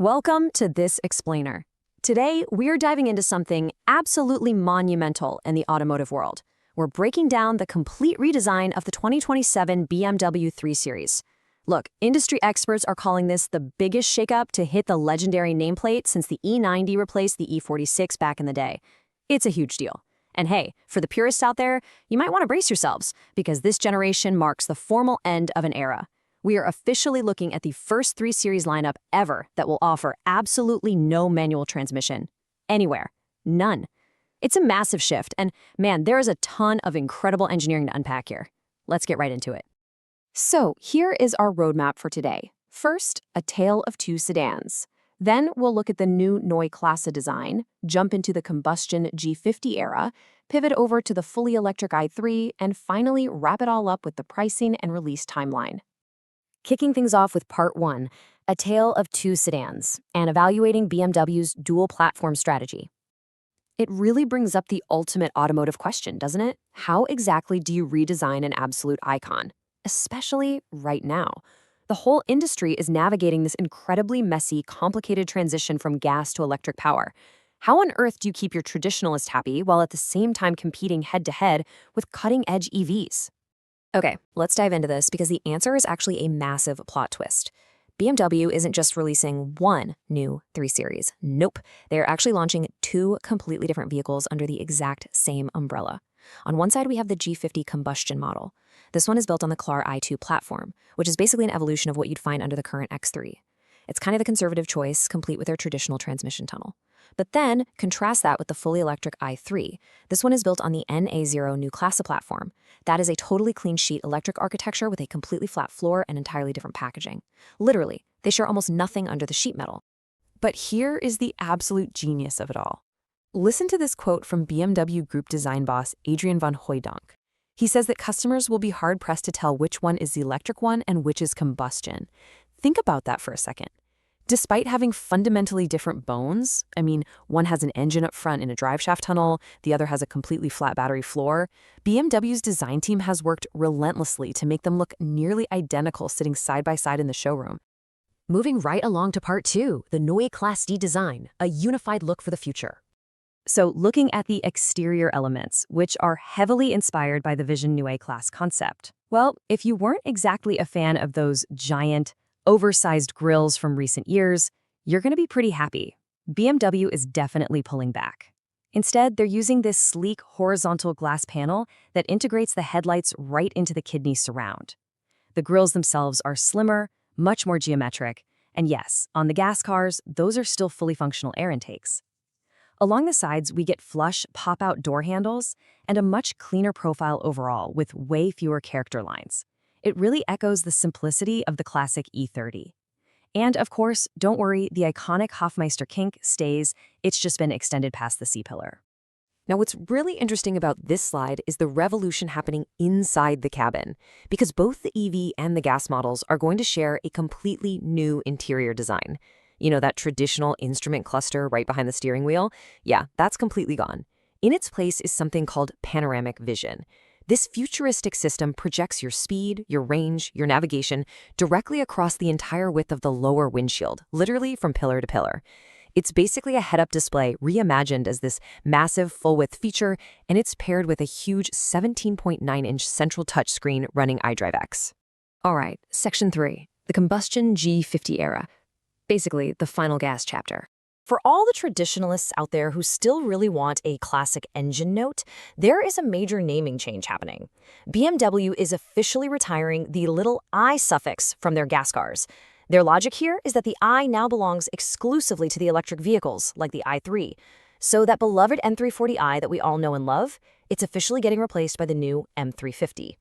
Welcome to This Explainer. Today, we're diving into something absolutely monumental in the automotive world. We're breaking down the complete redesign of the 2027 BMW 3 Series. Look, industry experts are calling this the biggest shakeup to hit the legendary nameplate since the E90 replaced the E46 back in the day. It's a huge deal. And hey, for the purists out there, you might want to brace yourselves, because this generation marks the formal end of an era. We are officially looking at the first 3 Series lineup ever that will offer absolutely no manual transmission. Anywhere. None. It's a massive shift, and man, there is a ton of incredible engineering to unpack here. Let's get right into it. So, here is our roadmap for today. First, a tale of 2 sedans. Then we'll look at the new Neue Klasse design, jump into the combustion G50 era, pivot over to the fully electric i3, and finally wrap it all up with the pricing and release timeline. Kicking things off with Part 1, a tale of 2 sedans, and evaluating BMW's dual-platform strategy. It really brings up the ultimate automotive question, doesn't it? How exactly do you redesign an absolute icon? Especially right now. The whole industry is navigating this incredibly messy, complicated transition from gas to electric power. How on earth do you keep your traditionalists happy while at the same time competing head-to-head with cutting-edge EVs? Okay, let's dive into this because the answer is actually a massive plot twist. BMW isn't just releasing one new 3 Series. Nope, they're actually launching 2 completely different vehicles under the exact same umbrella. On one side, we have the G50 combustion model. This one is built on the Clar i2 platform, which is basically an evolution of what you'd find under the current X3. It's kind of the conservative choice, complete with their traditional transmission tunnel. But then, contrast that with the fully electric i3. This one is built on the NA0 Neue Klasse platform. That is a totally clean sheet electric architecture with a completely flat floor and entirely different packaging. Literally, they share almost nothing under the sheet metal. But here is the absolute genius of it all. Listen to this quote from BMW Group design boss Adrian van Hooijdonk. He says that customers will be hard-pressed to tell which one is the electric one and which is combustion. Think about that for a second. Despite having fundamentally different bones, one has an engine up front in a driveshaft tunnel, the other has a completely flat battery floor, BMW's design team has worked relentlessly to make them look nearly identical sitting side by side in the showroom. Moving right along to Part 2, the Neue Klasse design, a unified look for the future. So looking at the exterior elements, which are heavily inspired by the Vision Neue Klasse concept. Well, if you weren't exactly a fan of those giant, oversized grills from recent years, you're going to be pretty happy. BMW is definitely pulling back. Instead, they're using this sleek horizontal glass panel that integrates the headlights right into the kidney surround. The grills themselves are slimmer, much more geometric, and yes, on the gas cars, those are still fully functional air intakes. Along the sides, we get flush, pop-out door handles and a much cleaner profile overall with way fewer character lines. It really echoes the simplicity of the classic E30. And of course, don't worry, the iconic Hofmeister kink stays, it's just been extended past the C-pillar. Now what's really interesting about this slide is the revolution happening inside the cabin, because both the EV and the gas models are going to share a completely new interior design. You know, that traditional instrument cluster right behind the steering wheel? Yeah, that's completely gone. In its place is something called Panoramic Vision. This futuristic system projects your speed, your range, your navigation directly across the entire width of the lower windshield, literally from pillar to pillar. It's basically a head-up display reimagined as this massive full-width feature, and it's paired with a huge 17.9-inch central touchscreen running iDrive X. All right, Section 3, the combustion G50 era. Basically, the final gas chapter. For all the traditionalists out there who still really want a classic engine note, there is a major naming change happening. BMW is officially retiring the little I suffix from their gas cars. Their logic here is that the I now belongs exclusively to the electric vehicles, like the i3. So that beloved M340i that we all know and love, it's officially getting replaced by the new M350.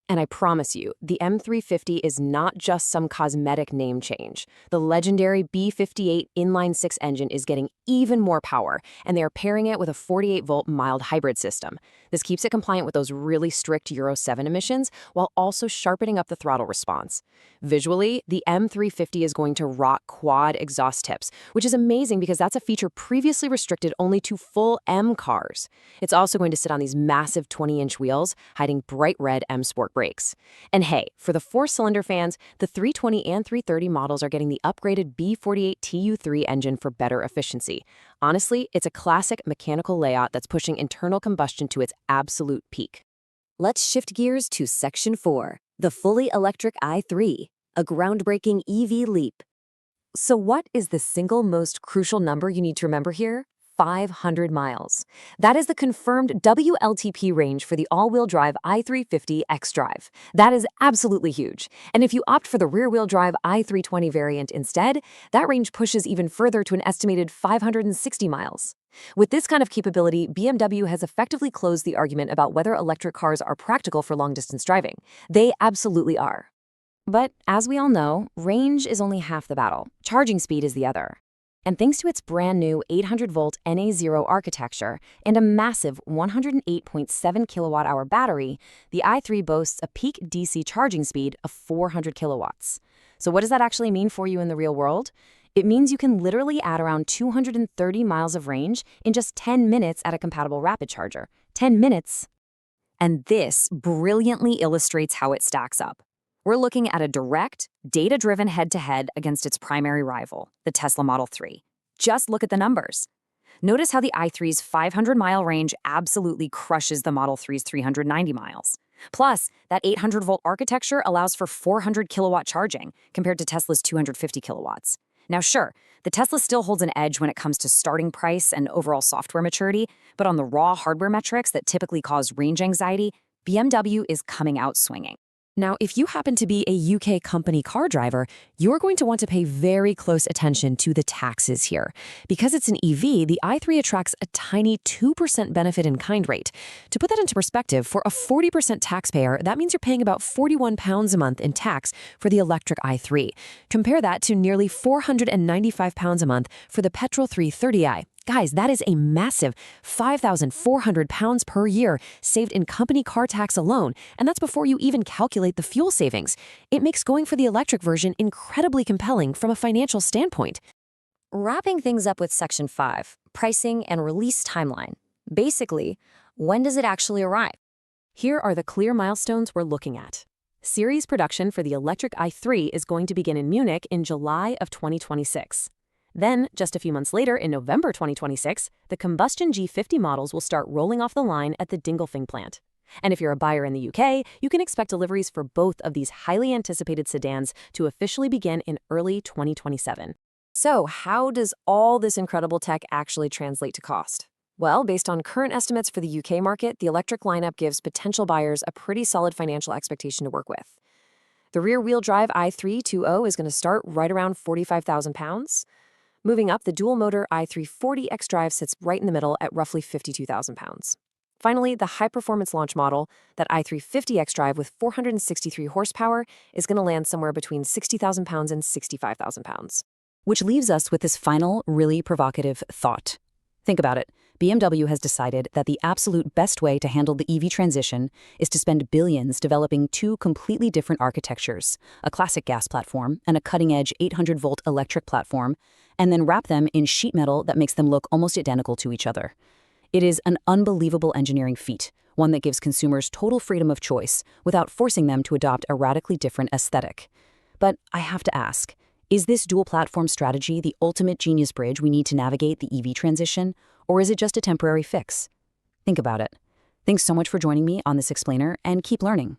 And I promise you, the M350 is not just some cosmetic name change. The legendary B58 inline-6 engine is getting even more power, and they are pairing it with a 48-volt mild hybrid system. This keeps it compliant with those really strict Euro 7 emissions, while also sharpening up the throttle response. Visually, the M350 is going to rock quad exhaust tips, which is amazing because that's a feature previously restricted only to full M cars. It's also going to sit on these massive 20-inch wheels, hiding bright red M Sport brakes. And hey, for the four-cylinder fans, the 320 and 330 models are getting the upgraded B48 TU3 engine for better efficiency. Honestly, it's a classic mechanical layout that's pushing internal combustion to its absolute peak. Let's shift gears to Section 4, the fully electric i3, a groundbreaking EV leap. So what is the single most crucial number you need to remember here? 500 miles. That is the confirmed WLTP range for the all-wheel drive i350 xDrive. That is absolutely huge. And if you opt for the rear-wheel drive i320 variant instead, that range pushes even further to an estimated 560 miles. With this kind of capability, BMW has effectively closed the argument about whether electric cars are practical for long-distance driving. They absolutely are. But as we all know, range is only half the battle. Charging speed is the other. And thanks to its brand new 800-volt NA0 architecture and a massive 108.7 kilowatt-hour battery, the i3 boasts a peak DC charging speed of 400 kilowatts. So what does that actually mean for you in the real world? It means you can literally add around 230 miles of range in just 10 minutes at a compatible rapid charger. 10 minutes. And this brilliantly illustrates how it stacks up. We're looking at a direct, data-driven head-to-head against its primary rival, the Tesla Model 3. Just look at the numbers. Notice how the i3's 500-mile range absolutely crushes the Model 3's 390 miles. Plus, that 800-volt architecture allows for 400-kilowatt charging, compared to Tesla's 250 kilowatts. Now sure, the Tesla still holds an edge when it comes to starting price and overall software maturity, but on the raw hardware metrics that typically cause range anxiety, BMW is coming out swinging. Now, if you happen to be a UK company car driver, you're going to want to pay very close attention to the taxes here. Because it's an EV, the i3 attracts a tiny 2% benefit in kind rate. To put that into perspective, for a 40% taxpayer, that means you're paying about £41 a month in tax for the electric i3. Compare that to nearly £495 a month for the petrol 330i. Guys, that is a massive £5,400 per year saved in company car tax alone, and that's before you even calculate the fuel savings. It makes going for the electric version incredibly compelling from a financial standpoint. Wrapping things up with Section 5, pricing and release timeline. Basically, when does it actually arrive? Here are the clear milestones we're looking at. Series production for the electric i3 is going to begin in Munich in July of 2026. Then, just a few months later, in November 2026, the combustion G50 models will start rolling off the line at the Dingolfing plant. And if you're a buyer in the UK, you can expect deliveries for both of these highly anticipated sedans to officially begin in early 2027. So, how does all this incredible tech actually translate to cost? Well, based on current estimates for the UK market, the electric lineup gives potential buyers a pretty solid financial expectation to work with. The rear-wheel drive i3 2.0 is going to start right around £45,000. Moving up, the dual-motor i340 xDrive sits right in the middle at roughly £52,000. Finally, the high-performance launch model, that i350 xDrive with 463 horsepower, is going to land somewhere between £60,000 and £65,000. Which leaves us with this final, really provocative thought. Think about it. BMW has decided that the absolute best way to handle the EV transition is to spend billions developing two completely different architectures, a classic gas platform and a cutting-edge 800-volt electric platform, and then wrap them in sheet metal that makes them look almost identical to each other. It is an unbelievable engineering feat, one that gives consumers total freedom of choice without forcing them to adopt a radically different aesthetic. But I have to ask, is this dual-platform strategy the ultimate genius bridge we need to navigate the EV transition, or is it just a temporary fix? Think about it. Thanks so much for joining me on this explainer, and keep learning.